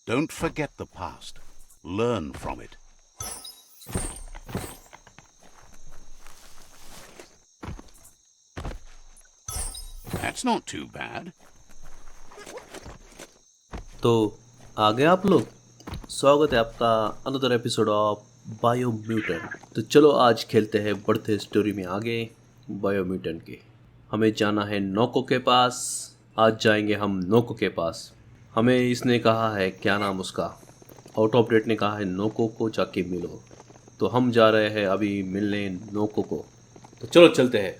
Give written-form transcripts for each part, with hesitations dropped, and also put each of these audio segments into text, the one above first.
Don't forget the past. Learn from it. That's not too bad. तो आ गए आप लोग। स्वागत है आपका अनदर एपिसोड ऑफ बायोम्यूटेंट। तो चलो आज खेलते हैं, बढ़ते स्टोरी में आगे बायोम्यूटेंट के। हमें जाना है नोको के पास। आज जाएंगे हम नोको के पास। हमें इसने कहा है, क्या नाम उसका, आउट ऑफ डेट ने कहा है नोको को जाके मिलो। तो हम जा रहे हैं अभी मिलने नोको को। तो चलो चलते हैं।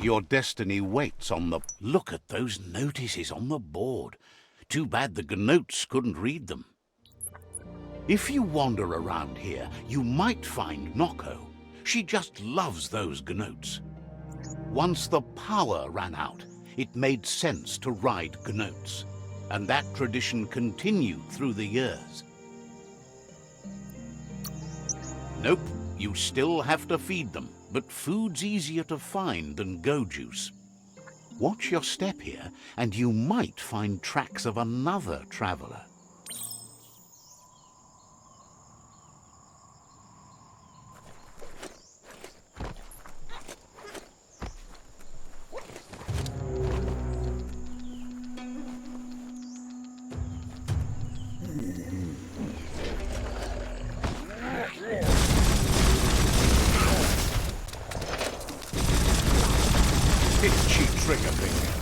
Your destiny waits on the... Look at those notices on the board. Too bad the gnotes couldn't read them. If you wander around here, you might find Noko. She just loves those gnotes. Once the power ran out, it made sense to ride gnotes. And that tradition continued through the years. Nope, you still have to feed them. But food's easier to find than go juice. Watch your step here, and you might find tracks of another traveler. Itchy trigger finger.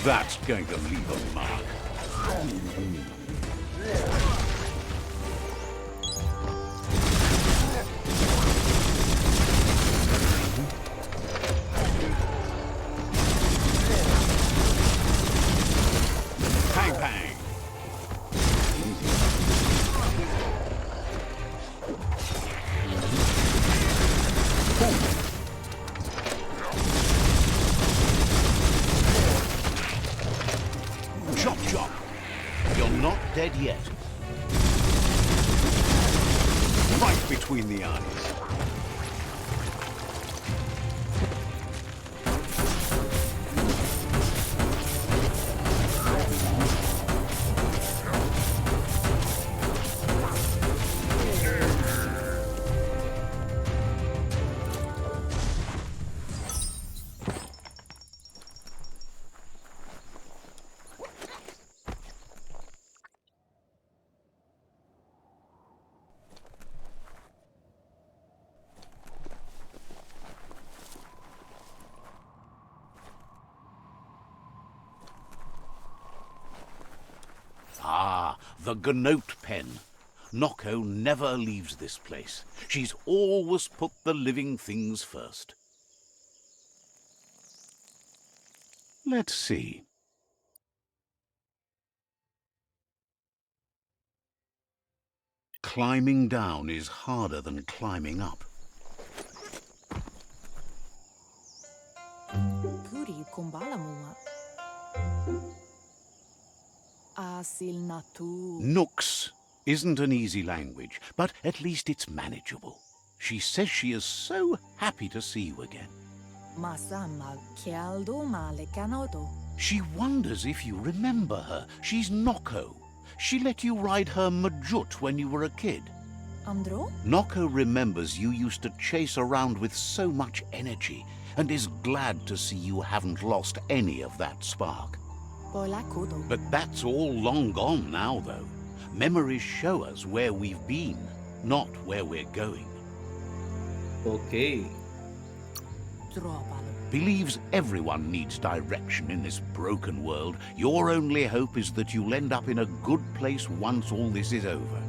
That's going to leave a mark. Pang pang. Chop chop. You're not dead yet. Right between the eyes. The Gnote pen. Nocco never leaves this place. She's always put the living things first. Let's see. Climbing down is harder than climbing up. Puri kumbala mua. Asil natu. Nooks isn't an easy language, but at least it's manageable. She says she is so happy to see you again. Masama kialdo male kanoto. She wonders if you remember her. She's Nocco. She let you ride her Majut when you were a kid. Andro? Nocco remembers you used to chase around with so much energy and is glad to see you haven't lost any of that spark. Pola kudo. But that's all long gone now, though. Memories show us where we've been, not where we're going. Okay. Tropalo. Believes everyone needs direction in this broken world. Your only hope is that you'll end up in a good place once all this is over.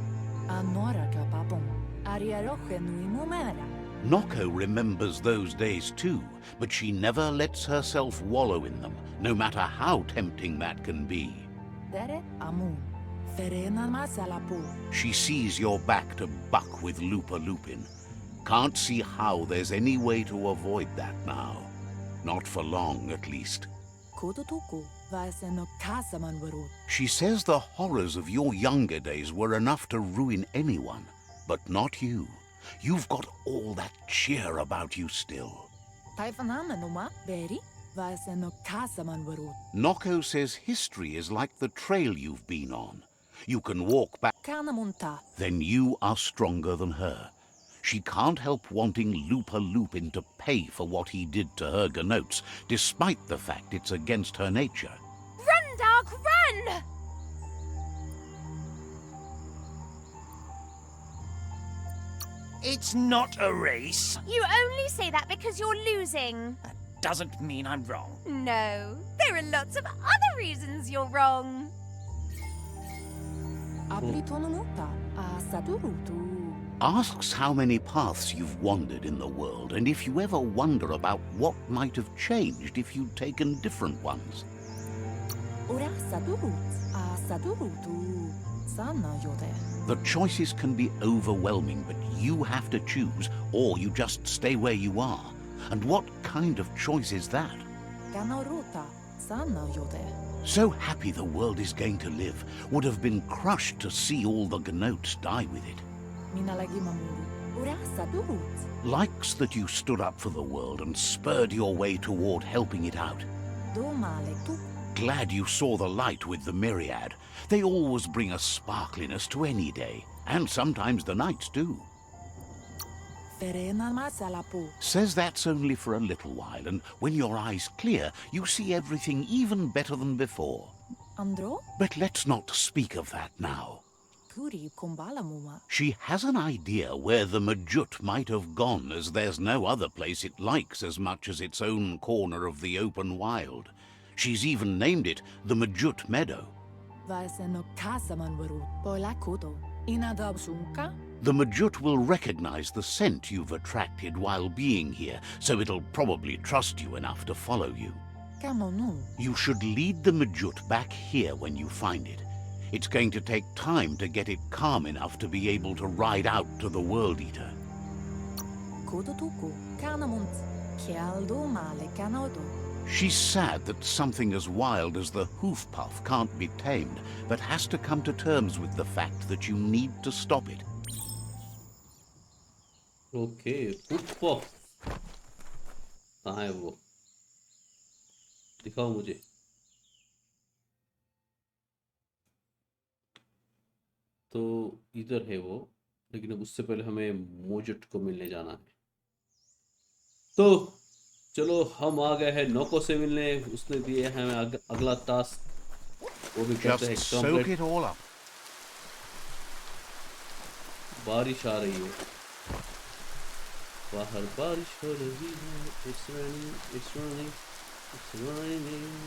Anora kapapom. Ariaroche nui mumera. Nocco remembers those days too, but she never lets herself wallow in them, no matter how tempting that can be. Dere amun. Ferena masalapu. She sees you're back to buck with Lupa Lupin. Can't see how there's any way to avoid that now. Not for long, at least. Kudutuku. Vaiseno kasaman varut. She says the horrors of your younger days were enough to ruin anyone, but not you. You've got all that cheer about you still. Taifanamenuma. Beri. Vaiseno kasaman varut. Nocco says history is like the trail you've been on. You can walk back, Kanamunta. then you are stronger than her. She can't help wanting Lupa Lupin to pay for what he did to her Gnotes, despite the fact it's against her nature. Run, dog, run! It's not a race. You only say that because you're losing. That doesn't mean I'm wrong. No, there are lots of other reasons you're wrong. Aplitonumuta. Asaturutu. Asks how many paths you've wandered in the world, and if you ever wonder about what might have changed if you'd taken different ones. Ora saturut. Asaturutu. Sana yode. The choices can be overwhelming, but you have to choose, or you just stay where you are. And what kind of choice is that? Kanaruta. Sana yode. So happy the world is going to live, would have been crushed to see all the Gnotes die with it. Minalagi mamuru. Ora saturut. Likes that you stood up for the world and spurred your way toward helping it out. Domale tu. Glad you saw the light with the myriad. They always bring a sparkliness to any day, and sometimes the nights too. Ferena masalapu. Says that's only for a little while, and when your eyes clear, you see everything even better than before. Andro? But let's not speak of that now. Puri kumbala muma. She has an idea where the Majut might have gone, as there's no other place it likes as much as its own corner of the open wild. She's even named it the Majut Meadow. Vaiseno kasaman varut. Pola kudo. Inadab sunka. The Majut will recognize the scent you've attracted while being here, so it'll probably trust you enough to follow you. Kanonu. You should lead the Majut back here when you find it. It's going to take time to get it calm enough to be able to ride out to the World Eater. Kudutuku. Kanamunt. Kialdo male kanodo. She's sad that something as wild as the hoof puff can't be tamed, but has to come to terms with the fact that you need to stop it. Okay पुष्प कहाँ है वो? दिखाओ मुझे। तो इधर है वो, लेकिन अब उससे पहले हमें मोजट को मिलने जाना है। तो चलो हम आ गए हैं नोको से मिलने। उसने दिए हमें अगला टास्क, वो भी करते हैं Just soak complete. it all up. बारिश आ रही है, बाहर बारिश हो रही है। It's raining, it's raining, it's raining।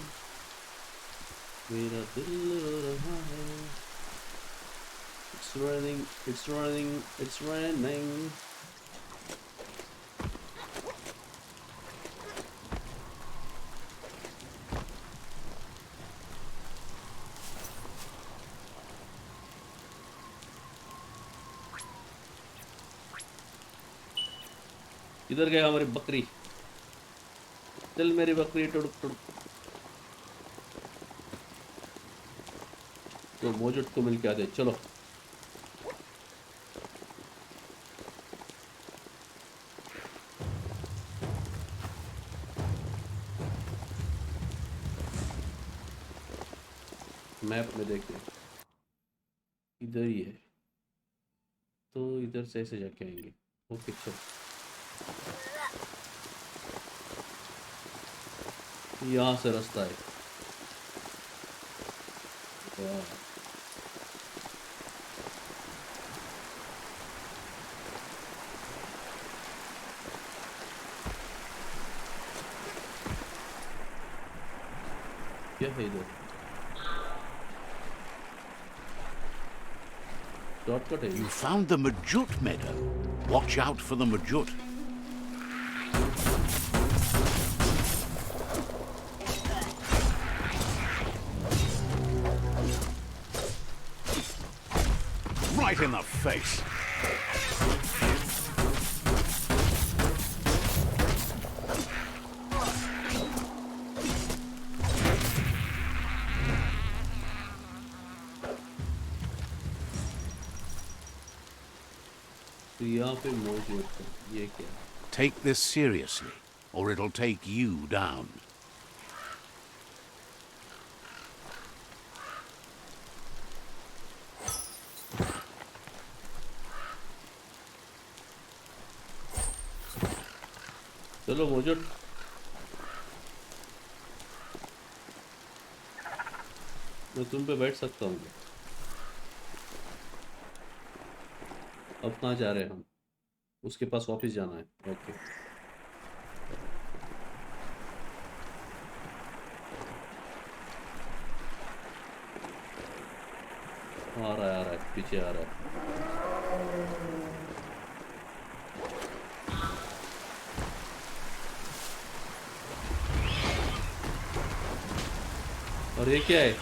मेरा दिल रो रहा है। It's running, it's running, it's running. इधर गया हमारी बकरी। चल मेरी बकरी टुड़क टुड़क। तो मोजट को मिल के आते चलो। मैप में देखते इधर ही है, तो इधर से ऐसे जाके आएंगे। ओके चलो, यहाँ से रास्ता है। वाह, क्या है इधर? शॉर्टकट है। You found the Majut meadow. Watch out for the Majut. Right in the face. तो यहाँ पे मौजूद है, ये क्या? Take this seriously, or it'll take you down. चलो मौजूद। मैं तुम पे बैठ सकता हूँ। अब कहाँ जा रहे हैं हम? उसके पास वापस जाना है। ओके, आ रहा है, पीछे आ रहा है। और ये क्या है?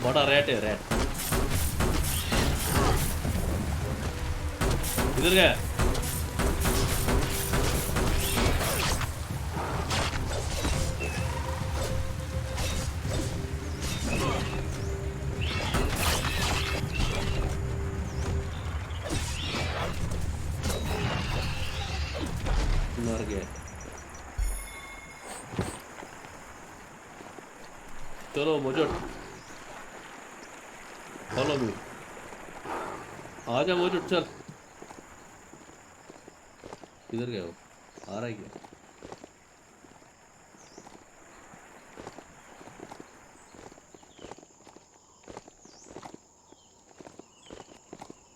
बड़ा रैट है, रैट। इधर गया। मर गया। चलो मोजोट, फॉलो मी। आजा मोजोट, चल। किधर गया वो? आ रहा है क्या?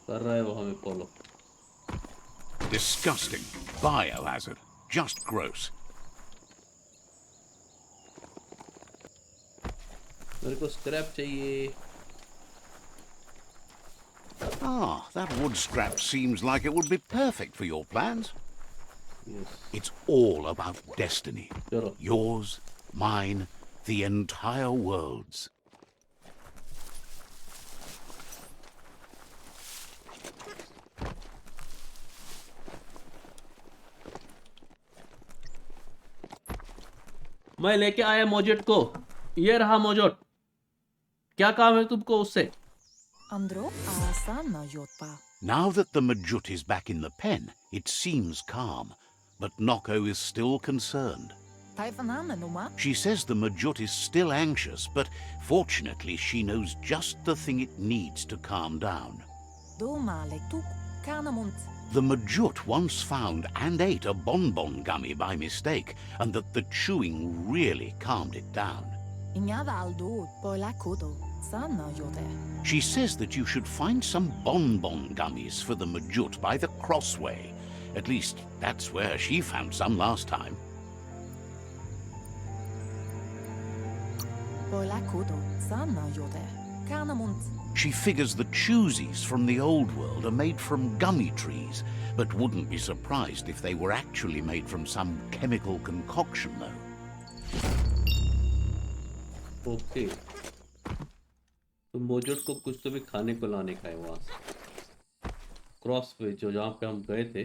कर रहा है वो हमें follow. Disgusting. Biohazard. Just gross. मेरे को स्क्रैप चाहिए। Ah, that wood scrap seems like it would be perfect for your plans. Yes, It's all about destiny. चलो। Yours, mine, the entire world's. मैं लेके आया मोजेट को। ये रहा मोजेट। क्या काम है तुमको उससे? Andro asana yotpa. Now that the Majut is back in the pen, it seems calm, but Noko is still concerned. Taifanana numa. She says the Majut is still anxious, but fortunately she knows just the thing it needs to calm down. Do male tuk kanamunt. The Majut once found and ate a bonbon gummy by mistake, and that the chewing really calmed it down. Inyada aldo pola kodo. Sana yote. She says that you should find some bonbon gummies for the Majut by the crossway. At least, that's where she found some last time. Poila koto, sana yote. Kanamunt. She figures the choosies from the old world are made from gummy trees, but wouldn't be surprised if they were actually made from some chemical concoction, though. Okay, तो मोजोट को कुछ तो भी खाने को लाने का है वहां से। क्रॉस पे जो जहाँ पे हम गए थे,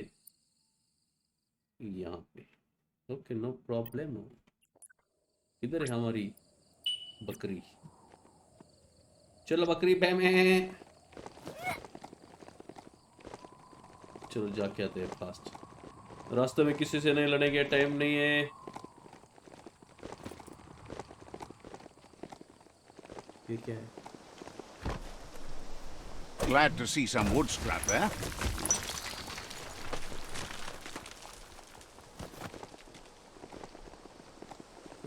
यहाँ पे। Okay, no problem. इधर है हमारी बकरी। चलो बकरी पे में, चलो जाके आते हैं फास्ट। रास्ते में किसी से नहीं लड़ेंगे, टाइम नहीं है। ये क्या है? Glad to see some wood scrap there.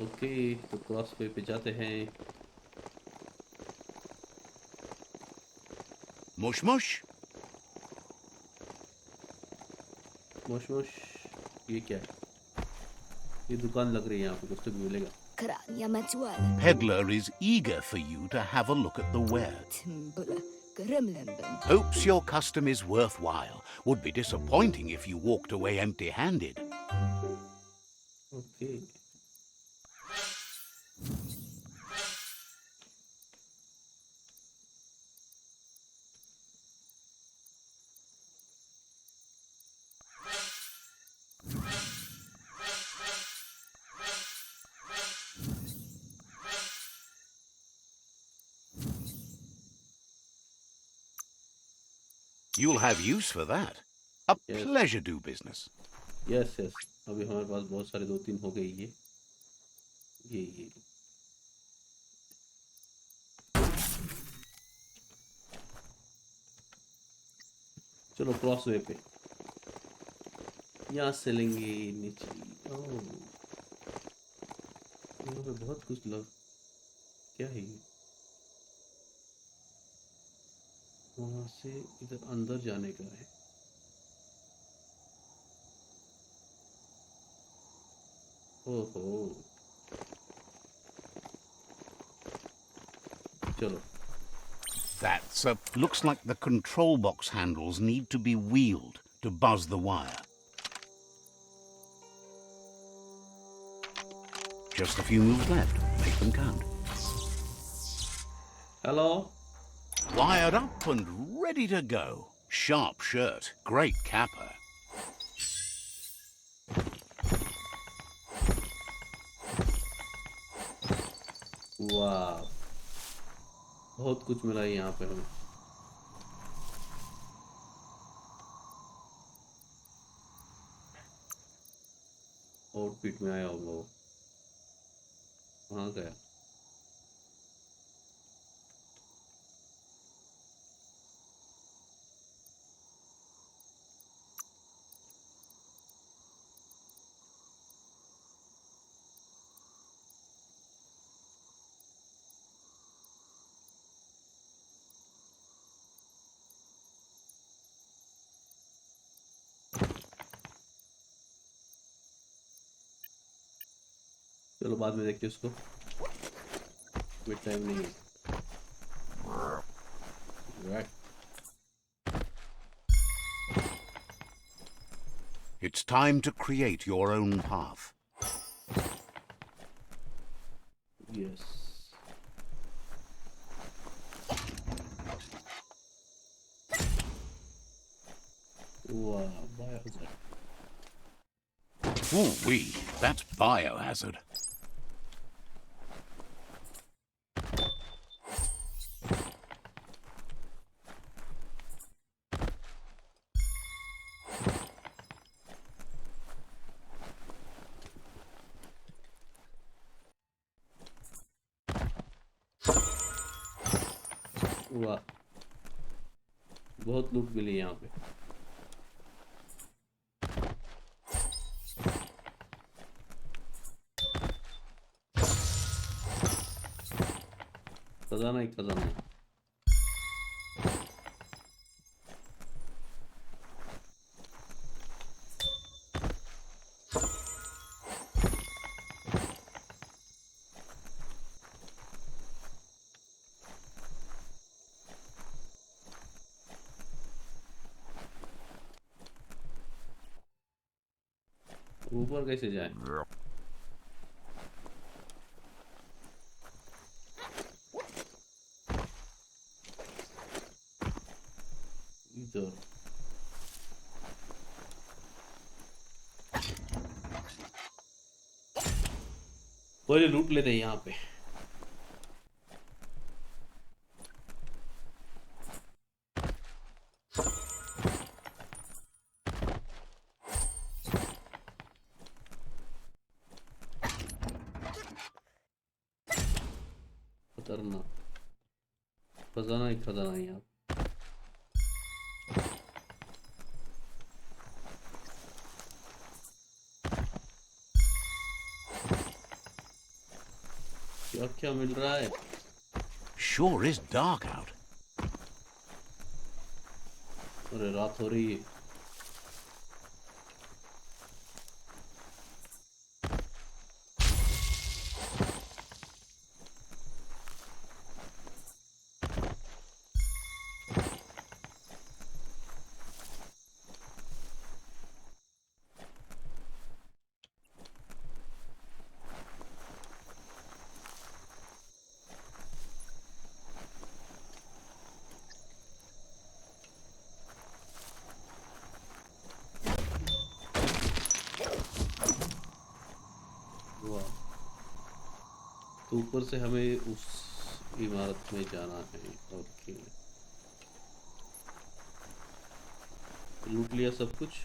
Okay, तो क्रॉस वे पे जाते हैं। Mush mush. मोश मोश, ये क्या है? ये दुकान लग रही है, यहाँ पे कुछ तो भी मिलेगा। Krania matuala. Peddler is eager for you to have a look at the wares. Timbula. Gremlin. Hopes your custom is worthwhile. Would be disappointing if you walked away empty-handed. Okay, You'll have use for that. A Yes. pleasure do business. Yes yes. अभी हमारे पास बहुत सारे, 2-3 हो गई ये। चलो cross वे पे, यहाँ से लेंगे नीचे। ओह, यहाँ पे बहुत कुछ लग, क्या है ये? वहां से इधर अंदर जाने का है। ओहो, चलो। That's looks like the control box handles need to be wheeled to buzz the wire. Just a few moves left. Make them count. Hello, Wired up and ready to go. Sharp shirt, great capper. वाह, बहुत कुछ मिला है यहाँ पे हमें। Outfit में आया होगा वो। कहाँ गया? चलो बाद में देखते हैं उसको, कोई टाइम नहीं है। Right. It's time to create your own path. Yes. Wow, biohazard. Ooh-wee, that's biohazard. वाह, बहुत लूट मिली यहाँ पे। खजाना ही खजाना है। ऊपर कैसे जाए? इधर पहले लूट लेते हैं यहाँ पे। खतरनाक खजाना ही खजाना है यहाँ। क्या क्या मिल रहा है? Sure is dark out. अरे रात हो रही है। वाह, तो ऊपर से हमें उस इमारत में जाना है। ओके, लूट लिया सब कुछ।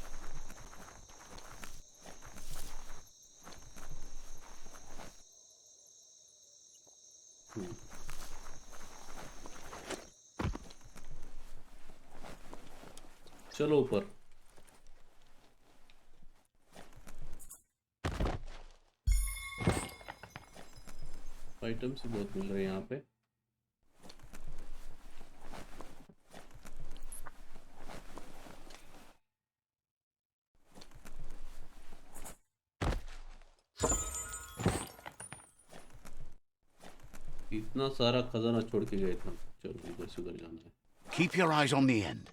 चलो ऊपर। आइटम्स ही बहुत मिल रहे हैं यहाँ पे। इतना सारा खजाना छोड़ के गए थे। चलो इधर से उधर जाना है। Keep your eyes on the end.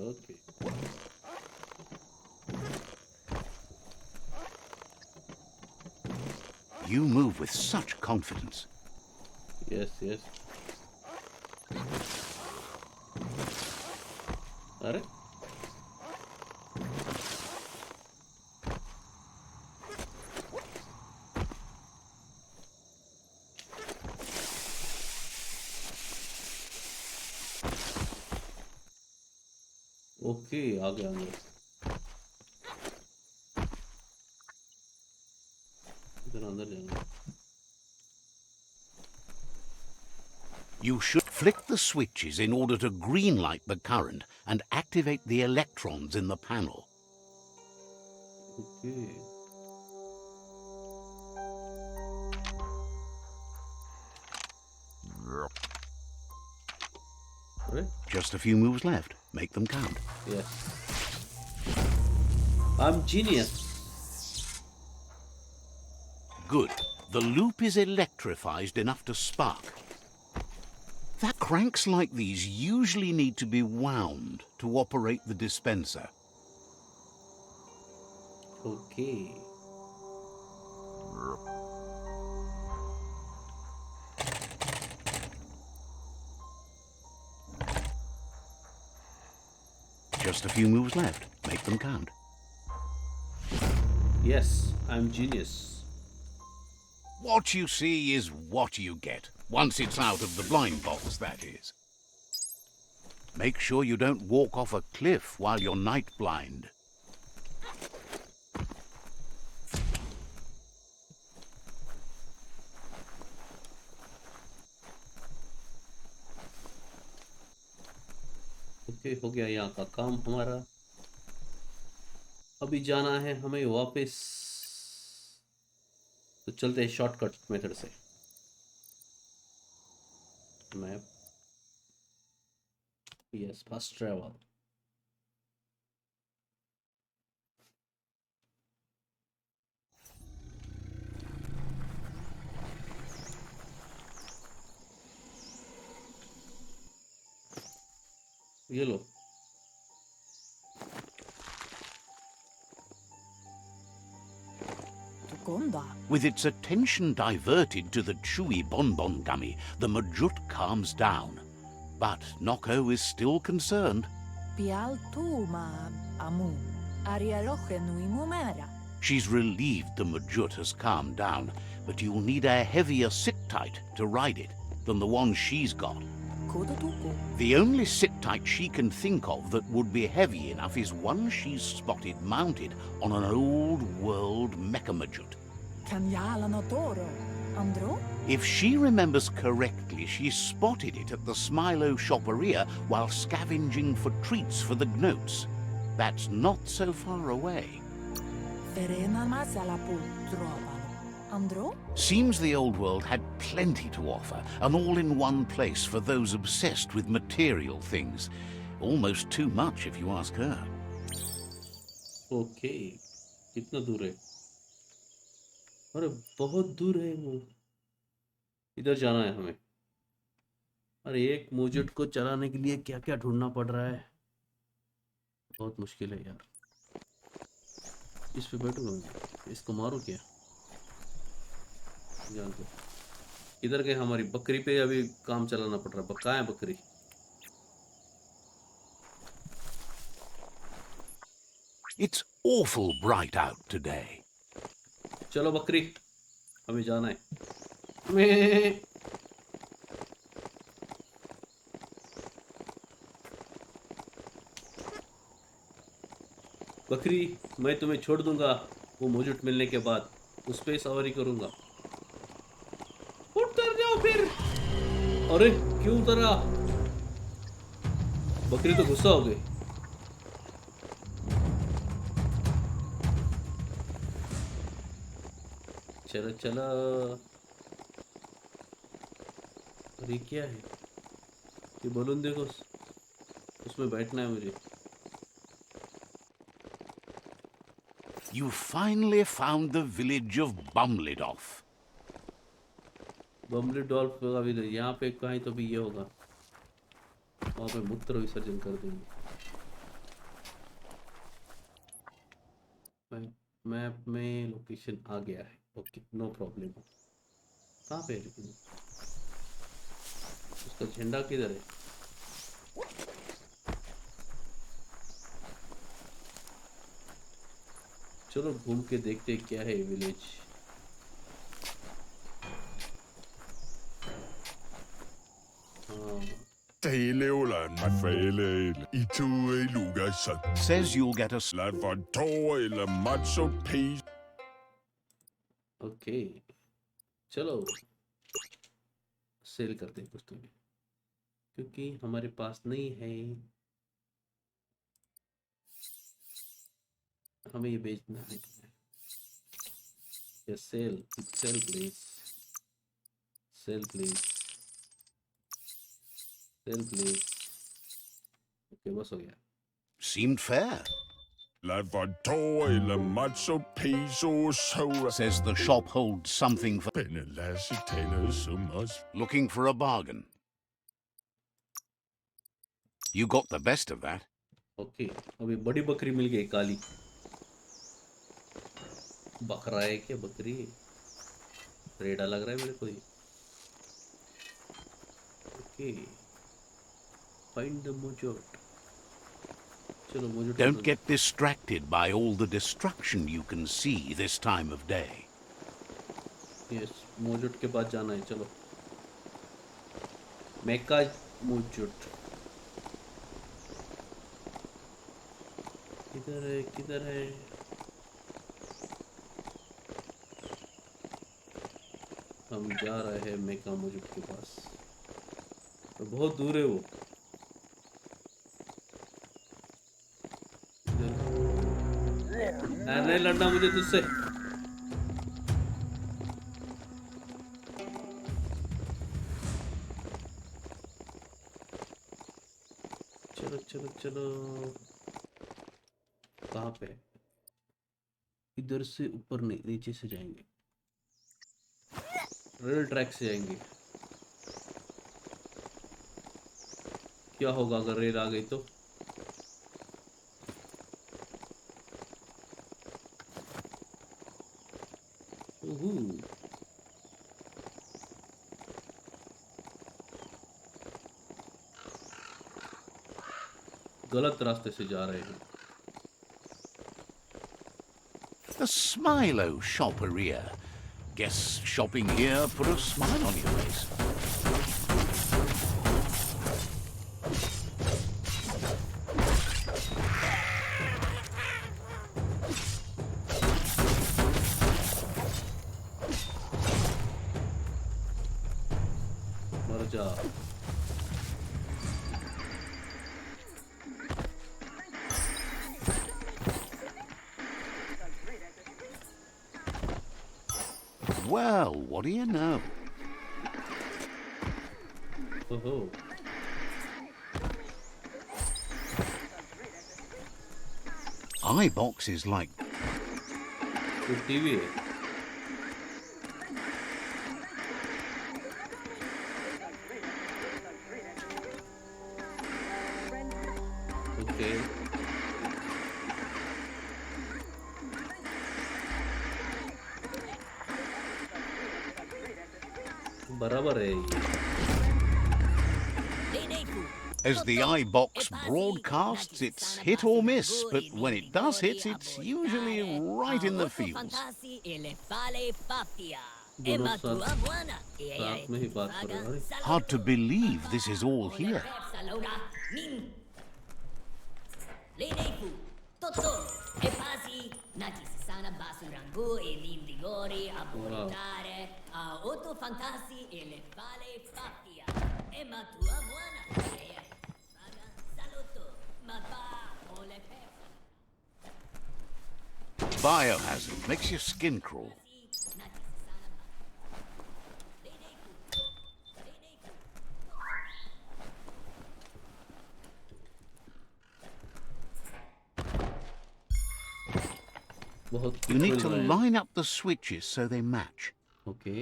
Okay, You move with such confidence. Yes yes. अरे ओके, आ गया अंदर। इधर अंदर जाना। You should flick the switches in order to greenlight the current and activate the electrons in the panel. Okay, अरे Just a few moves left. Make them count. Yes, I am genius. Good. The loop is electrified enough to spark. That cranks like these usually need to be wound to operate the dispenser. Okay, Just a few moves left. Make them count. Yes, I am genius. What you see is what you get. Once it's out of the blind box, that is. Make sure you don't walk off a cliff while you're night blind. Okay, हो गया यहाँ का काम हमारा। अभी जाना है हमें वापस। तो चलते हैं शॉर्टकट मेथड से। Map, yes, fast travel. ये लो। Anda. With its attention diverted to the chewy bonbon gummy, the Majut calms down. But Noko is still concerned. Pial tu ma amu. Arialoche nui mumera. She's relieved the Majut has calmed down, but you'll need a heavier sit-tight to ride it than the one she's got. Kodotuku. The only sit-tight she can think of that would be heavy enough is one she's spotted mounted on an old-world mecha-Majut. Kanyala no toro. Andro? If she remembers correctly, she spotted it at the Smilo shopperia while scavenging for treats for the gnotes. That's not so far away. Ferena masala pu trovalo. Andro? Seems the old world had plenty to offer, and all in one place for those obsessed with material things. Almost too much, if you ask her. Okay, कितना दूर है? अरे बहुत दूर है वो। इधर जाना है हमें। अरे एक मोजेट को चलाने के लिए क्या क्या ढूंढना पड़ रहा है, बहुत मुश्किल है यार। इस पे बैठूंगा मैं, इसको मारूं क्या? जान दो। इधर के हमारी बकरी पे अभी काम चलाना पड़ रहा है। कहाँ है बकरी? It's awful bright out today. चलो बकरी, हमें जाना है। मैं बकरी, मैं तुम्हें छोड़ दूंगा वो मोजुट मिलने के बाद, उस पे सवारी करूंगा। उतर जाओ फिर। अरे क्यों उतरा? बकरी तो गुस्सा हो गई। चलो चलो। अरे क्या है ये बलून? देखो, उसमें बैठना है मुझे। You finally found the village of Bumlidoff. Bumlidoff का भी यहाँ पे कहीं तो भी ये होगा, वहाँ पे मूत्र विसर्जन कर देंगे। मैप में लोकेशन आ गया है। Okay, no problem. कहाँ पे है लेकिन? उसका झंडा किधर है? चलो घूम के देखते हैं क्या है ये village. Says you'll get a okay, चलो सेल करते हैं कुछ तो भी, क्योंकि हमारे पास नहीं है। हमें ये बेचना है। ये sell please, sell please, sell please. Okay, बस हो गया। seemed fair. Says the shop holds something for looking for a bargain. You got the best of that. Okay, अभी बड़ी बकरी मिल गई, काली। बकरा है क्या? बकरी रेडा लग रहा है मेरे को ये। Okay, find the Mojot. चलो Mojot. Don't get distracted by all the destruction you can see this time of day. Yes, Mojot के पास जाना है। चलो, मेका मोजोट किधर है? किधर है? हम जा रहे हैं मेका मोजोट के पास, तो बहुत दूर है वो। नहीं लड़ना मुझे तुझसे। चलो चलो चलो। कहाँ पे? इधर से ऊपर नहीं, नीचे से जाएंगे, रेल ट्रैक से जाएंगे। क्या होगा अगर रेल आ गई तो? गलत रास्ते से जा रहे हैं। The Smilo shopperia. Guess shopping here put a smile on your face. मर जा। Well, what do you know? ओहो, iBox is like तो टीवी है। ओके, बराबर है ये। as the iBox broadcasts, it's hit or miss, but when it does hit, it's usually right in the feels. दोनों साथ में ही बात कर रहे हैं। अरे, Hard to believe this is all here. Biohazard makes your skin crawl. बहुत You need कुछ to मिल रहा है। line up the switches so they match. Okay,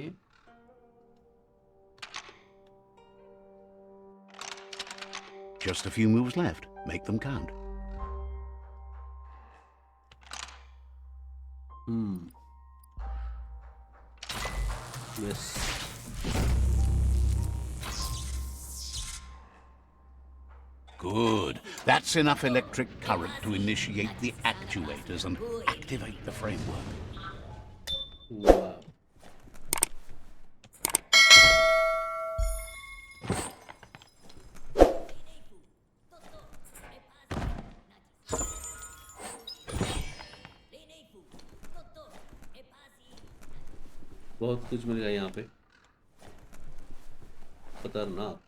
Just a few moves left. Make them count. Yes, Good. That's enough electric current to initiate the actuators and activate the framework. वाह, बहुत कुछ मिल गया यहाँ पे। खतरनाक।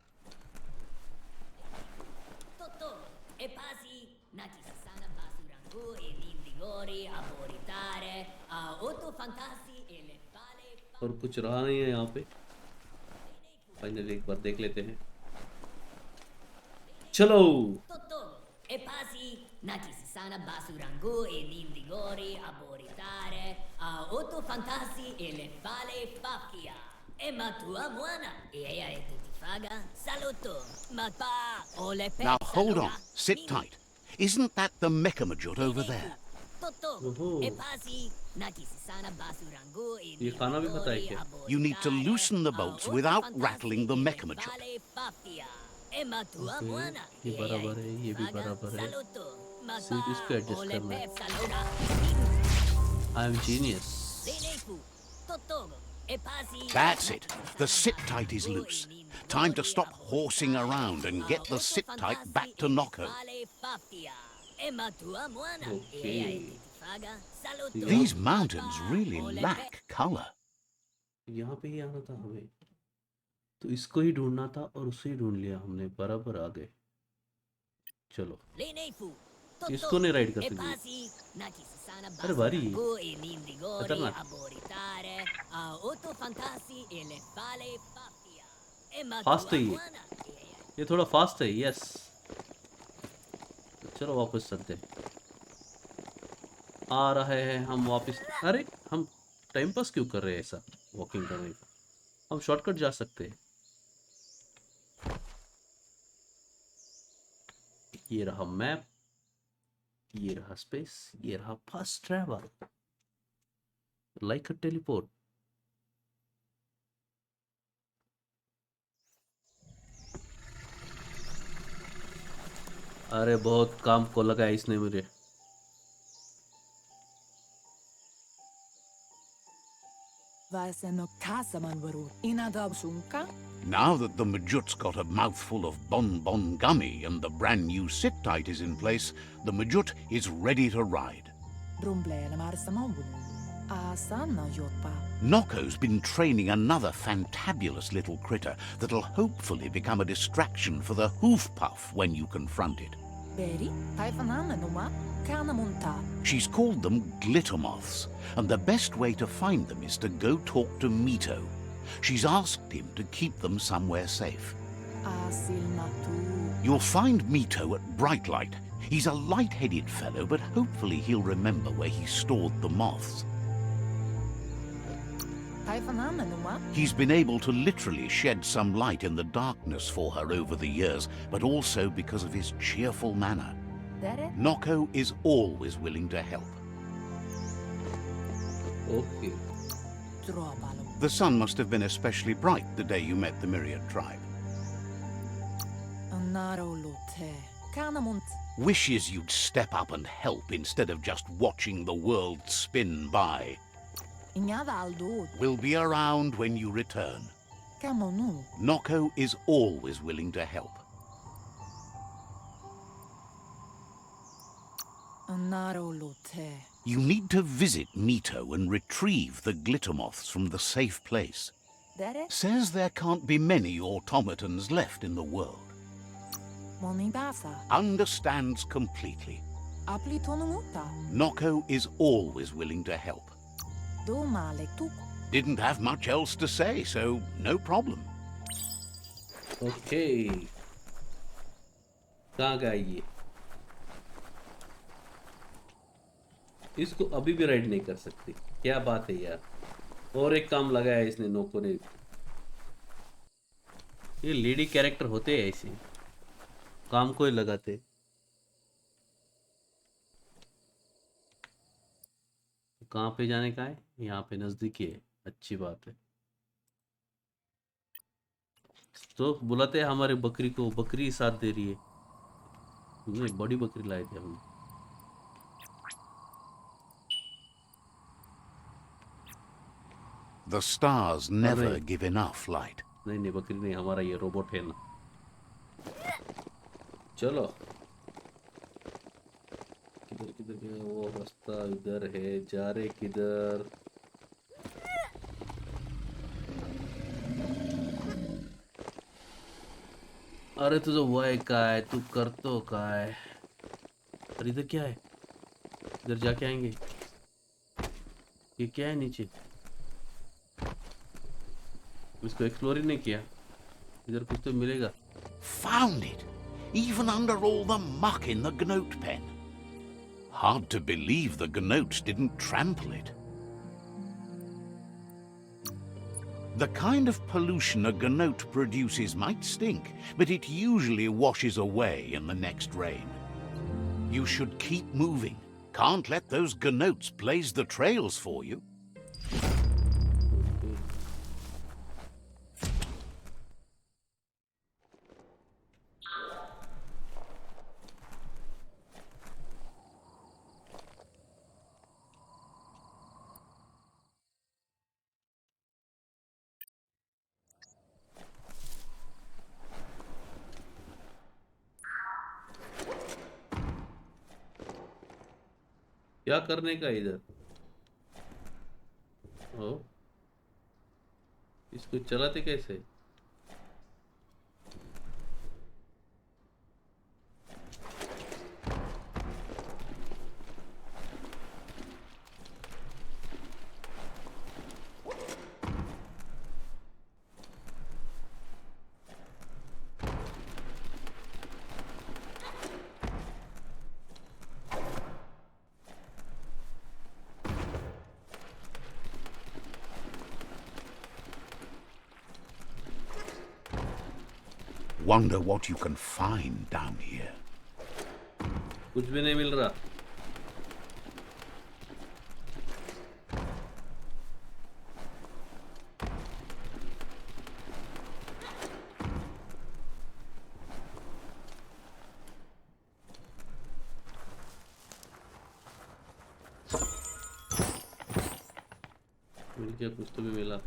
और कुछ रहा नहीं है यहाँ पे। फाइनली एक बार देख लेते हैं। चलो, Now hold on. Sit tight. Isn't that the Mechamajut over there? ओहो, ये खाना भी पता है क्या? You need to loosen the bolts without rattling the Mechamajut. Okay, ये बराबर है, ये भी बराबर है। सिर्फ इसको एडजस्ट करना है। I am genius. That's it. The sit tight is loose. Time to stop horsing around and get the sit tight back to Nocco. Okay, These mountains really lack color. यहाँ पे ही आना था हमें, तो इसको ही ढूंढना था और उसे ही ढूंढ लिया हमने। बराबर आ गए। चलो, इसको नहीं राइड कर सकते। अरे भारी, खतरनाक। फास्ट है ये थोड़ा फास्ट है। यस, चलो वापस चलते हैं। आ रहे हैं हम वापस। अरे, हम टाइम पास क्यों कर रहे हैं ऐसा वॉकिंग करने का? हम शॉर्टकट जा सकते हैं। ये रहा मैप, ये रहा स्पेस, ये रहा फास्ट ट्रैवल, लाइक अ टेलीपोर्ट। अरे बहुत काम को लगा है इसने मुझे। Väsen och kassaman varot. Inadab sunka. Now that the Majut's got a mouthful of bon gummy and the brand new sit-tight is in place, the Majut is ready to ride. Brumblele marsamawunu. Asana jotpa. Nocco's been training another fantabulous little critter that'll hopefully become a distraction for the hoof puff when you confront it. Beri, taifanananuma, kanamunta. She's called them glittermoths, and the best way to find them is to go talk to Mito. She's asked him to keep them somewhere safe. Asilnatu. You'll find Mito at Brightlight. He's a light-headed fellow, but hopefully he'll remember where he stored the moths. Taifanananuma. He's been able to literally shed some light in the darkness for her over the years, but also because of his cheerful manner. Dere. Nocco is always willing to help. Okay Drobalum. The sun must have been especially bright the day you met the Myriad tribe. Narolote. Kanamunt. Wishes you'd step up and help instead of just watching the world spin by. Ingadaldod. We'll be around when you return. Kamonu. Nocco is always willing to help. Narolote. You need to visit Mito and retrieve the glittermoths from the safe place. Dere. Says there can't be many automatons left in the world. Monibasa. Understands completely. Aplitonumuta. Nocco is always willing to help. Domale tuk. Didn't have much else to say, so no problem. Okay कहाँ गया ये? इसको अभी भी ride नहीं कर सकती, क्या बात है यार। और एक काम लगाया इसने नोको ने। ये लेडी कैरेक्टर होते हैं ऐसे, काम को ही लगाते। कहाँ पे जाने का है? यहाँ पे नजदीकी है, अच्छी बात है। तो बुलाते हैं हमारे बकरी को, बकरी साथ दे रही है। नहीं, बड़ी बकरी लाए थे हम। The stars never Alright. give enough light. नहीं नहीं बकरी नहीं, हमारा ये रोबोट है ना। चलो किधर किधर गया वो रास्ता? इधर है, जा रहे किधर? अरे तुझं वय काय, तू करतो काय? अरे इधर क्या है? इधर जाके आएंगे। ये क्या है नीचे? इसको एक्सप्लोर ही नहीं किया। इधर कुछ तो मिलेगा। Found it! Even under all the muck in the Gnote pen. Hard to believe the Gnotes didn't trample it. The kind of pollution a Gnote produces might stink, but it usually washes away in the next rain. You should keep moving. Can't let those Gnotes blaze the trails for you. क्या करने का इधर? ओ इसको चलाते कैसे? Wonder what you can find down here. कुछ भी नहीं मिल रहा। मुझे कुछ तो भी मिला।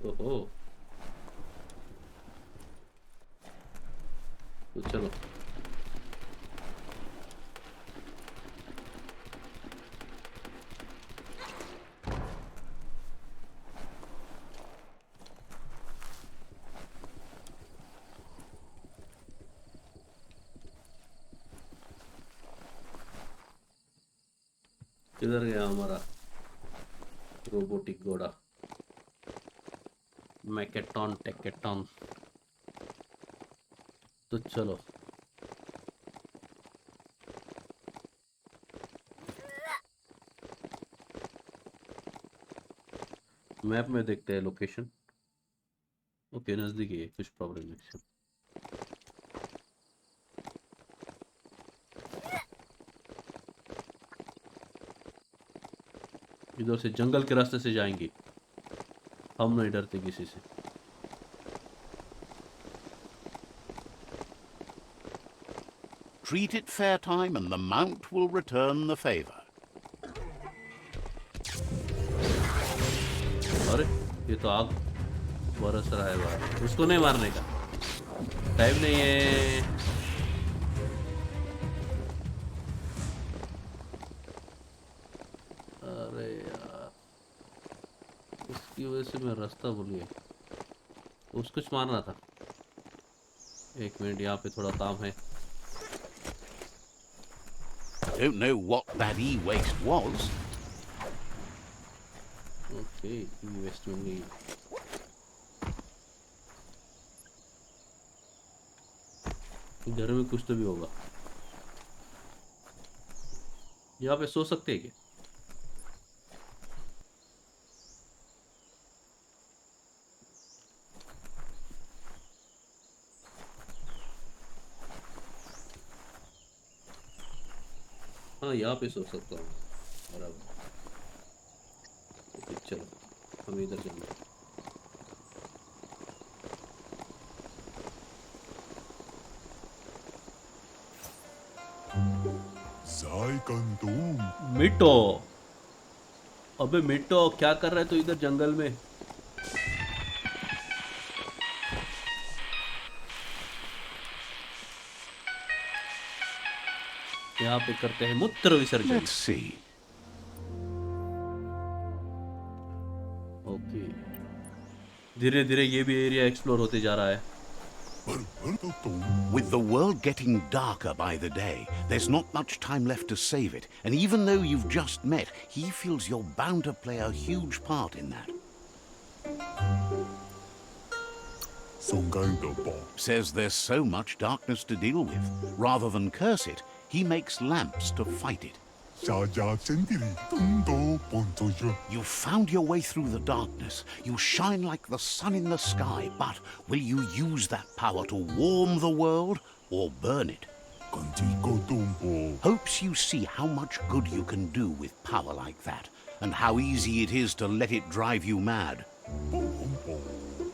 ओहो, तो चलो किधर गया हमारा रोबोटिक घोड़ा? मैकेटॉन टेकेटॉन। तो चलो मैप में देखते हैं लोकेशन। ओके, नजदीक है, कुछ प्रॉब्लम नहीं। इधर से जंगल के रास्ते से जाएंगे, हम नहीं डरते किसी से। Treat it fair time and the mount will return the favor. अरे ये तो आग बरस रहा है बाहर, उसको नहीं मारने का टाइम नहीं है। अरे यार, इसकी वजह से मैं रास्ता भूल गया। उसको कुछ मारना था। एक मिनट, यहाँ पे थोड़ा काम है। Don't know what that e-waste was. Okay, waste में गई। घर में कुछ तो भी होगा। यहाँ पे सो सकते हैं क्या? हाँ, यहाँ पे सो सकता हूँ बराबर। ओके, चलो हम इधर चलते हैं। मिटो, अबे मिटो, क्या कर रहा है तू इधर जंगल में? यहाँ पे करते हैं मूत्र विसर्जन। Let's see. ओके, धीरे धीरे ये भी एरिया एक्सप्लोर होते जा रहा है। With the world getting darker by the day, there's not much time left to save it. And even though you've just met, he feels you're bound to play a huge part in that. Says there's so much darkness to deal with. Rather than curse it, he makes lamps to fight it. You found your way through the darkness. You shine like the sun in the sky. But will you use that power to warm the world or burn it? Hopes you see how much good you can do with power like that, and how easy it is to let it drive you mad.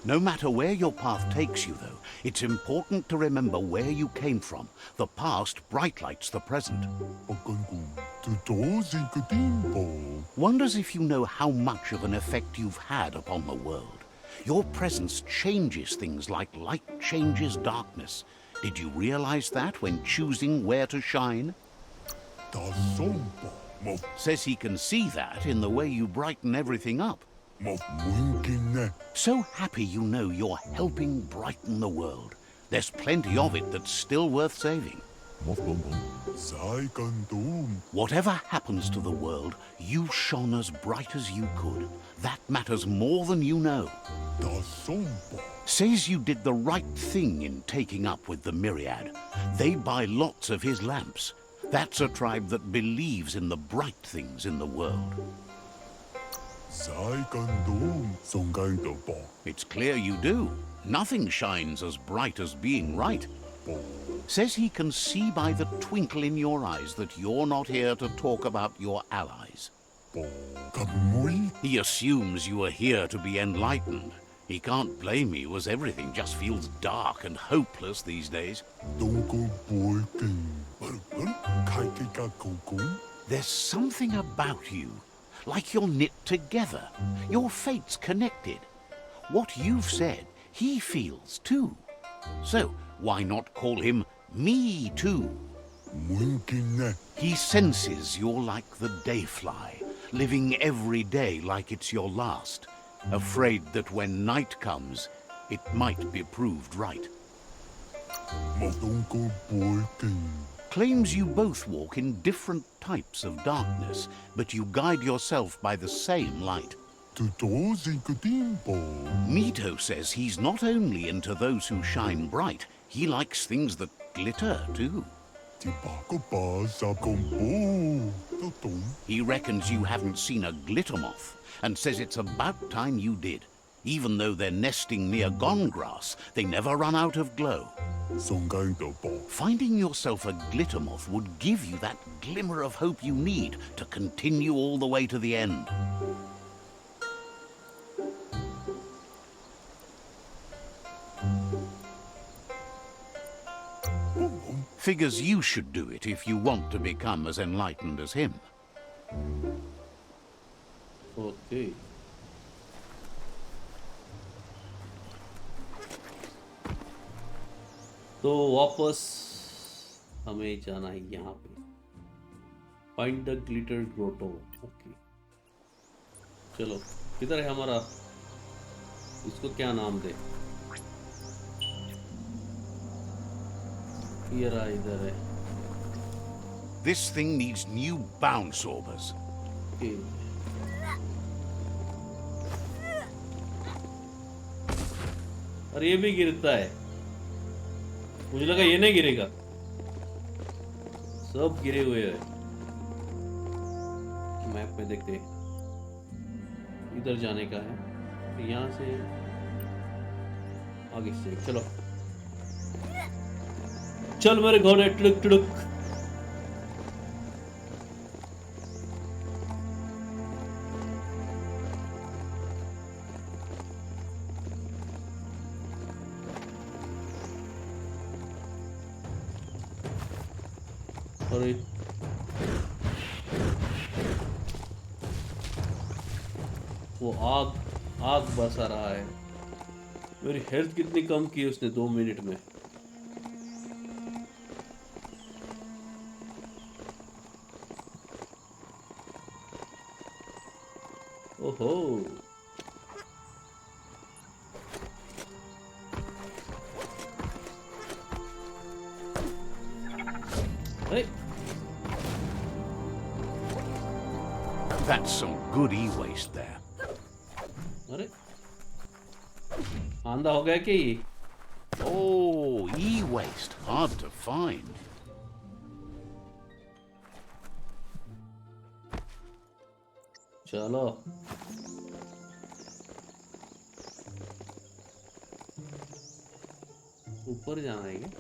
No matter where your path takes you, though, it's important to remember where you came from. The past brightlights the present. Wonders if you know how much of an effect you've had upon the world. Your presence changes things like light changes darkness. Did you realize that when choosing where to shine? Says he can see that in the way you brighten everything up. So happy you know you're helping brighten the world. There's plenty of it that's still worth saving. Whatever happens to the world, you shone as bright as you could. That matters more than you know. Says you did the right thing in taking up with the Myriad. They buy lots of his lamps. That's a tribe that believes in the bright things in the world. It's clear you do. Nothing shines as bright as being right. Says he can see by the twinkle in your eyes that you're not here to talk about your allies. He assumes you are here to be enlightened. He can't blame you, as everything just feels dark and hopeless these days. There's something about you, like you're knit together. Your fate's connected. What you've said, he feels too. So why not call him Me Too? He senses you're like the dayfly, living every day like it's your last, afraid that when night comes, it might be proved right. Claims you both walk in different types of darkness, but you guide yourself by the same light. Mito says he's not only into those who shine bright, he likes things that glitter too. He reckons you haven't seen a glitter moth, and says it's about time you did. Even though they're nesting near gone grass, they never run out of glow. Finding yourself a glitter moth would give you that glimmer of hope you need to continue all the way to the end. Figures you should do it if you want to become as enlightened as him. Okay. तो वापस हमें जाना है यहाँ पे. Find the glitter grotto. Okay, चलो. किधर है हमारा? इसको क्या नाम दे? ये रहा, इधर है. This thing needs new bounce orbers. Okay. और ये भी गिरता है. मुझे लगा ये नहीं गिरेगा. सब गिरे हुए हैं. मैप में देखते हैं. इधर जाने का है. यहाँ से आगे से चलो. चल मेरे घोड़े, टुडुक टुडुक. अरे वो आग बरसा रहा है. मेरी हेल्थ कितनी कम की उसने 2 मिनट में. ओहो, अरे That's some good e-waste there. अरे आंधा हो गया कि? Oh, e-waste, hard to find. चलो. ऊपर जाना है क्या?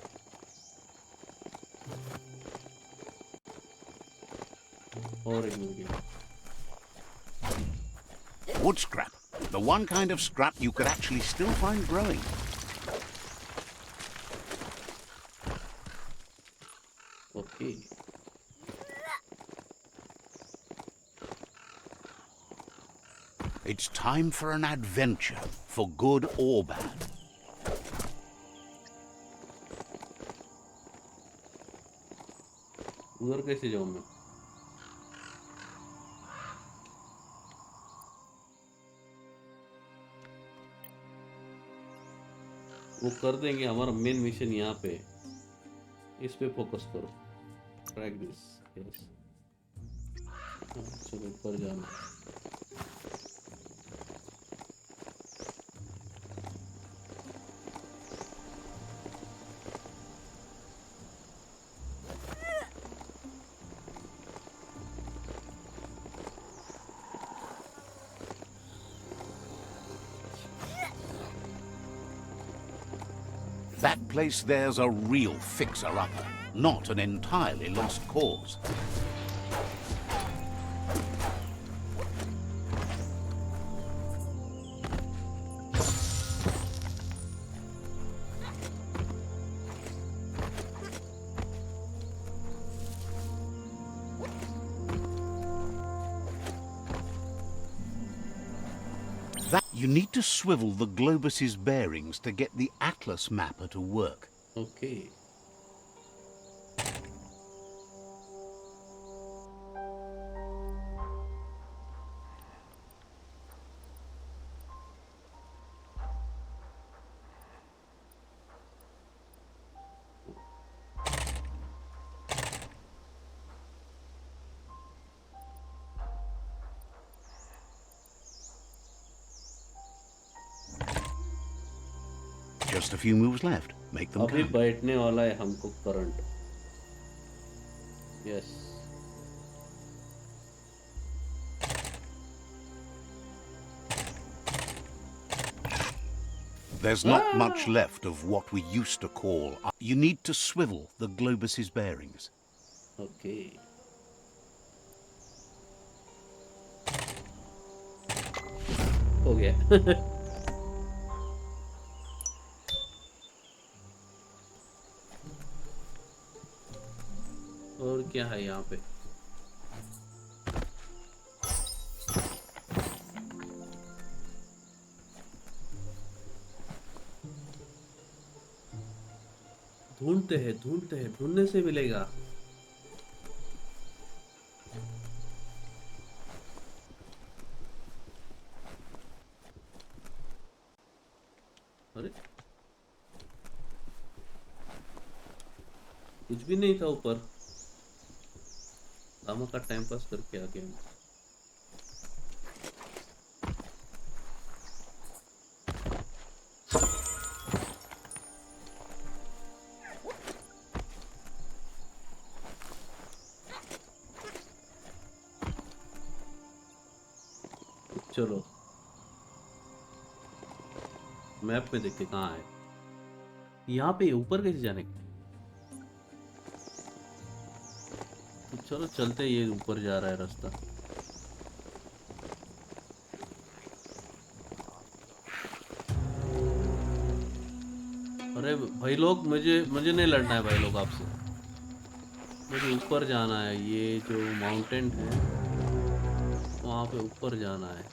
और एक मिल गया. Wood scrap. The one kind of scrap you could actually still find growing. Okay. It's time for an adventure, for good or bad. उधर कैसे जाऊं मैं? वो कर देंगे. हमारा मेन मिशन यहाँ पे. इस पे फोकस करो. Track this. यस. चलो ऊपर जाना. That place there's a real fixer-upper, not an entirely lost cause. You need to swivel the globus's bearings to get the atlas mapper to work. Okay. Just a few moves left. Make them अभी count. बैठने वाला है हमको current. Yes. There's not much left of what we used to call. You need to swivel the globus's bearings. Okay. हो गया. और क्या है यहाँ पे? ढूंढते हैं, ढूंढने से मिलेगा. अरे कुछ भी नहीं था ऊपर. दामा का टाइम पास करके आ गया. चलो मैप में देखते कहाँ है. यहाँ पे ऊपर कैसे जाने का? तो चलो चलते, ये ऊपर जा रहा है रास्ता. अरे भाई लोग, मुझे नहीं लड़ना है भाई लोग आपसे. मुझे ऊपर जाना है. ये जो माउंटेन है वहाँ पे ऊपर जाना है.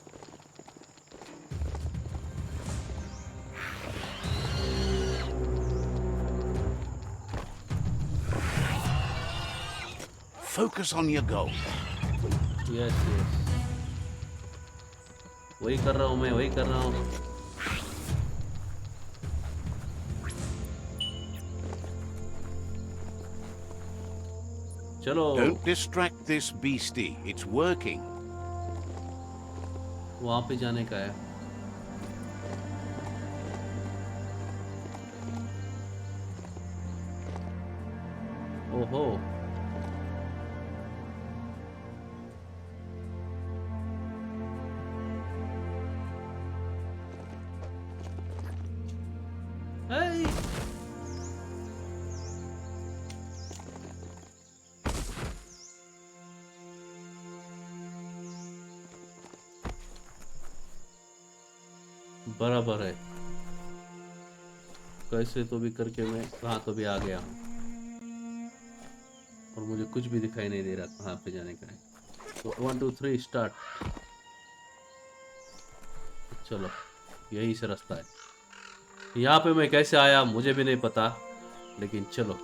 Focus on your goal. Yes yes, वही कर रहा हूँ मैं, वही कर रहा हूँ. चलो. Don't distract this beastie. It's working. वहाँ पे जाने का है. ओहो. Hey. बराबर है. कैसे तो भी करके मैं कहाँ तो भी आ गया हूँ और मुझे कुछ भी दिखाई नहीं दे रहा कहाँ पे जाने का है. तो 1 2 3 स्टार्ट. चलो यही से रास्ता है. यहाँ पे मैं कैसे आया मुझे भी नहीं पता, लेकिन चलो.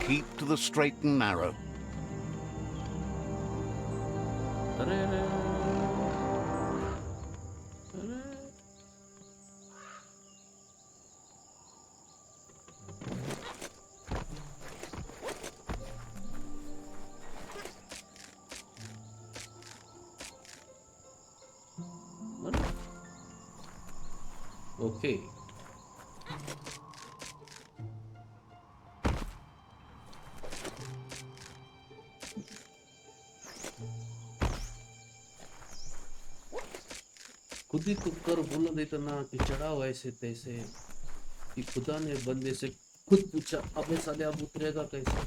Keep to the straight and narrow. अरे अरे अरे. ओके. खुद ही कुकर बोला देता ना कि चढ़ाओ ऐसे तैसे. कि खुदा ने बंदे से खुद पूछा, अबे साले अब उतरेगा कैसे?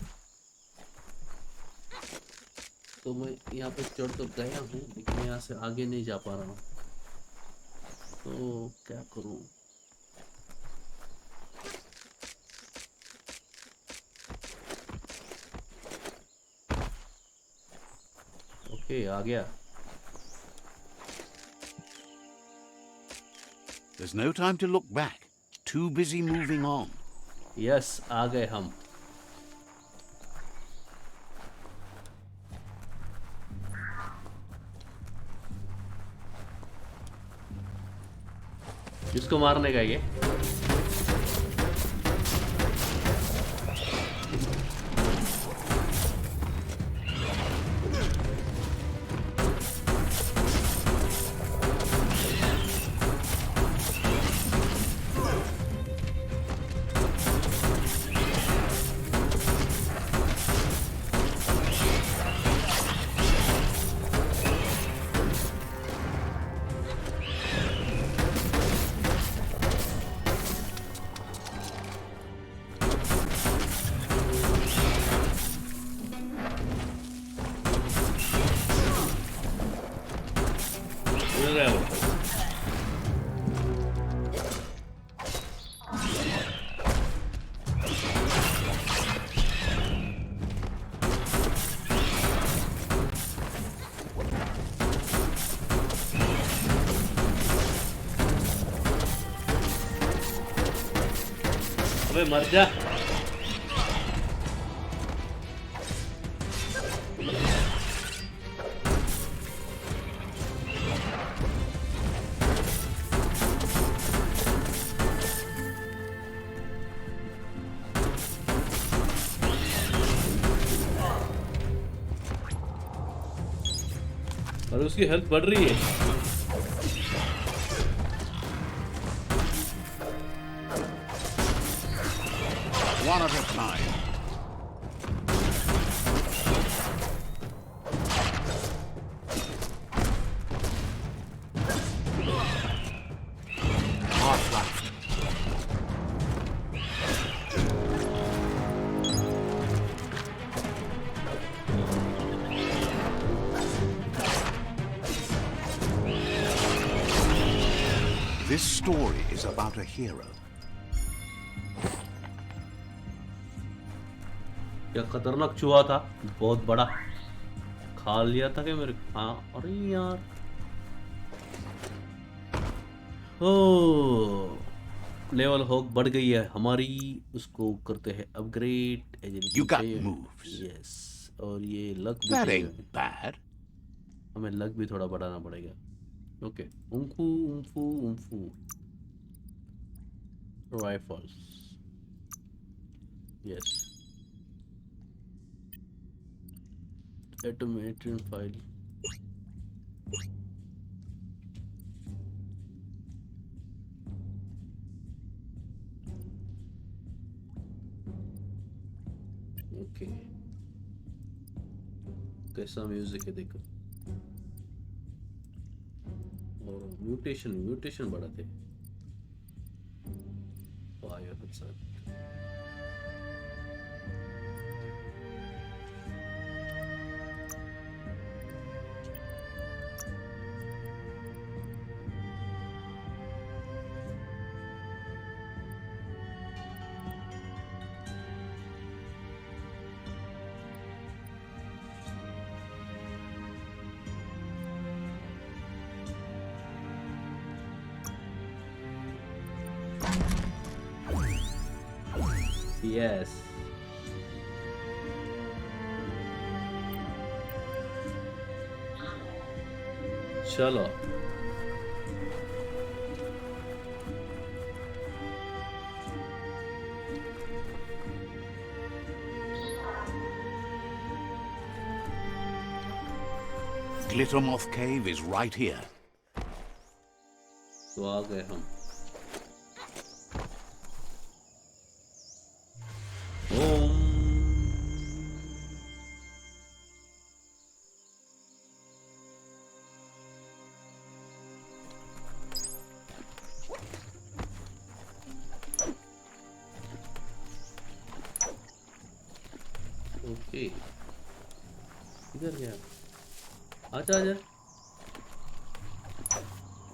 तो मैं यहाँ पे चढ़ तो गया हूँ, लेकिन यहाँ से आगे नहीं जा पा रहा हूँ, तो क्या करूँ? ओके, आ गया। There's no time to look back. Too busy moving on. Yes, आ गए हम। किसको मारने का ये? मिल रहा है वो। अबे मर जा। और उसकी हेल्थ बढ़ रही है। One at a time. Half left. This story is about a hero. क्या खतरनाक चूहा था, बहुत बड़ा। खा लिया था क्या मेरे? हाँ, अरे यार। ओ, लेवल होक बढ़ गई है हमारी। उसको करते हैं upgrade. You got moves. Yes, और ये लक भी That चाहिए। ain't bad. हमें लक भी थोड़ा बढ़ाना पड़ेगा। ओके, उम्फू उम्फू उम्फू rifles. Yes, automated file. Okay, कैसा म्यूजिक है देखो। और म्यूटेशन बढ़ाते। Fire hazard. Yes. चलो, Glittermoth Cave is right here. तो आ गए हम। ओम। ओके इधर गया आजा आजा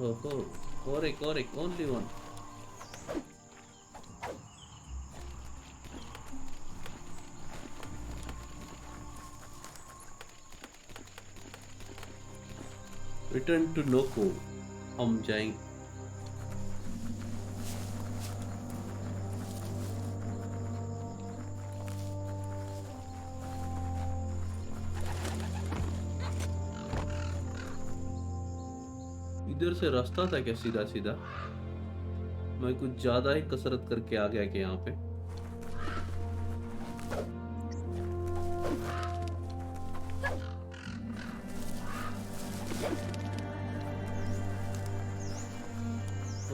ओहो और एक ओनली वन रिटर्न टू लोको हम जाएंगे इधर से रास्ता था क्या सीधा सीधा मैं कुछ ज्यादा ही कसरत करके आ गया कि यहाँ पे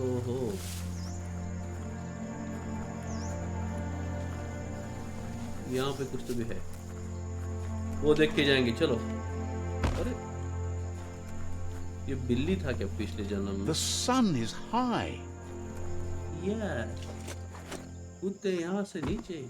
ओहो यहाँ पे कुछ तो भी है वो देख के जाएंगे चलो अरे ये बिल्ली था क्या पिछले जन्म में The sun is high. कूदते यहाँ से नीचे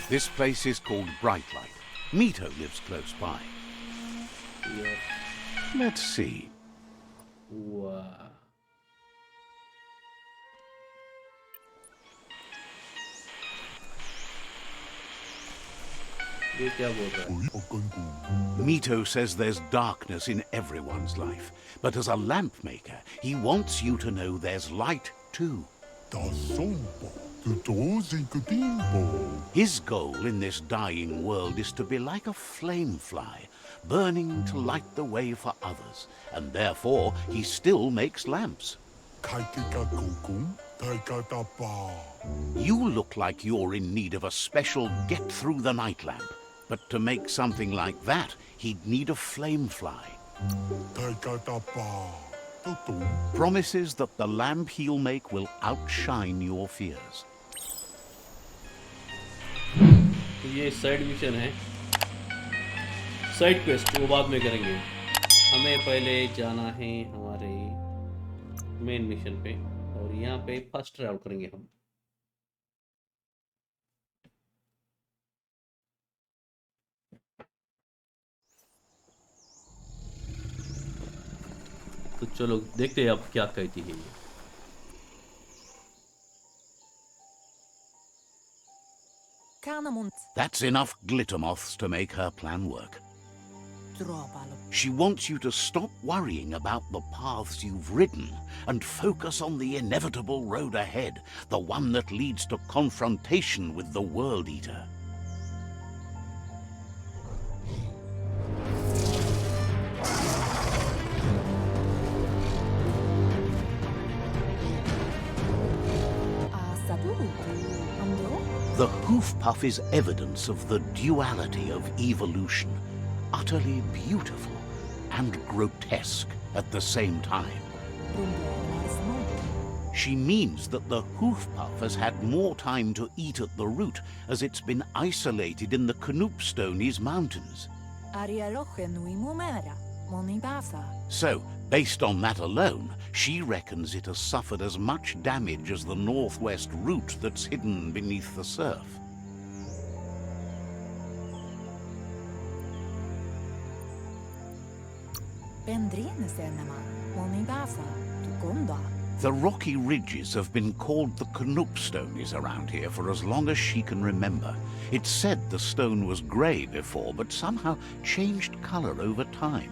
This place is called Bright Light. Mito lives close by. Let's see. वाह ये क्या बोल रहा है Mito says there's darkness in everyone's life, but as a lamp maker, he wants you to know there's light too. His goal in this dying world is to be like a flame fly, burning to light the way for others, and therefore he still makes lamps. You look like you're in need of a special get-through-the-night lamp. But to make something like that, he'd need a flame fly. Promises that the lamp he'll make will outshine your fears. तो ये side mission है side quest वो बाद में करेंगे हमें पहले जाना है हमारे मेन मिशन पे और यहाँ पे फर्स्ट ट्रैवल करेंगे हम तो चलो देखते हैं अब क्या कहती है ये That's enough glitter moths to make her plan work. Tropalo. She wants you to stop worrying about the paths you've ridden and focus on the inevitable road ahead, the one that leads to confrontation with the World Eater. The hoof puff is evidence of the duality of evolution, utterly beautiful and grotesque at the same time. She means that the hoof puff has had more time to eat at the root as it's been isolated in the Knoopstonies mountains. So, based on that alone, she reckons it has suffered as much damage as the northwest root that's hidden beneath the surf. The rocky ridges have been called the Knoopstonies around here for as long as she can remember. It's said the stone was grey before, but somehow changed colour over time.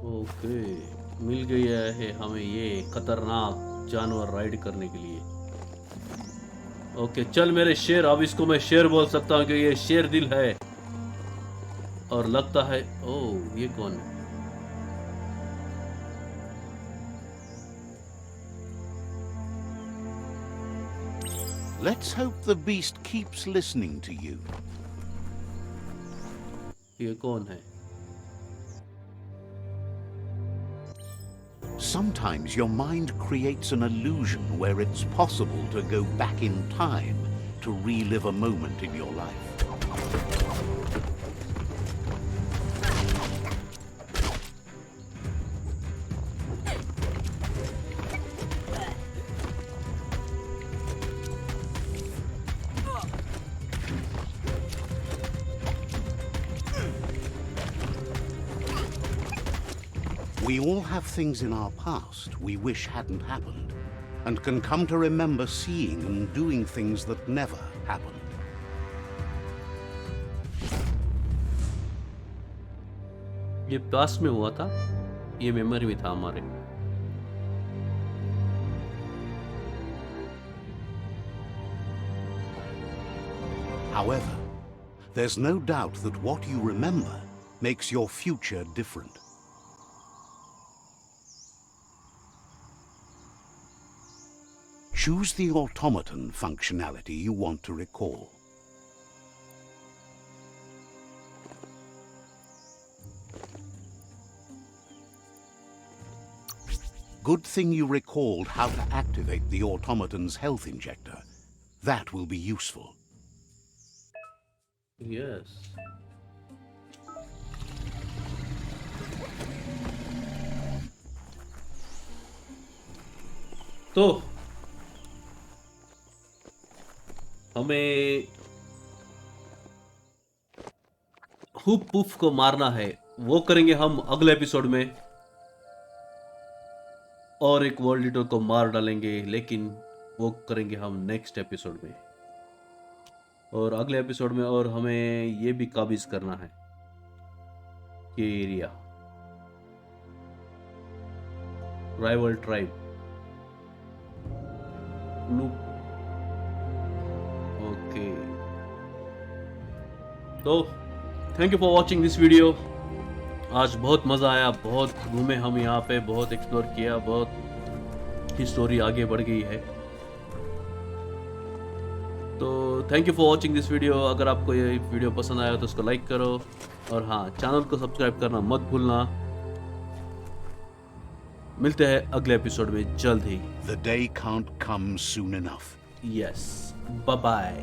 Okay मिल गया है हमें ये खतरनाक जानवर ride करने के लिए ओके चल मेरे शेर अब इसको मैं शेर बोल सकता हूँ क्योंकि ये शेर दिल है और लगता है ओह ये कौन है Let's hope the beast keeps listening to you. ये कौन है Sometimes your mind creates an illusion where it's possible to go back in time to relive a moment in your life. We all have things in our past we wish hadn't happened, and can come to remember seeing and doing things that never happened. ये past में हुआ था, ये memory में था हमारे। However, there's no doubt that what you remember makes your future different. Choose the automaton functionality you want to recall. Good thing you recalled how to activate the automaton's health injector. That will be useful. Yes. तो हमें hoop puff को मारना है, वो करेंगे हम अगले episode में, और एक वर्ल्ड लीडर को मार डालेंगे, लेकिन वो करेंगे हम नेक्स्ट एपिसोड में। और अगले एपिसोड में और हमें ये भी काबिज करना है ये एरिया, राइवल ट्राइब। ओके, तो thank you for watching this video. आज बहुत मज़ा आया, बहुत घूमे हम यहाँ पे, बहुत एक्सप्लोर किया, बहुत ही स्टोरी आगे बढ़ गई है। तो thank you for watching this video. अगर आपको ये वीडियो पसंद आया तो उसको लाइक करो, और हाँ, चैनल को सब्सक्राइब करना मत भूलना। मिलते हैं अगले एपिसोड में जल्द ही। The day can't come soon enough. Yes, bye bye.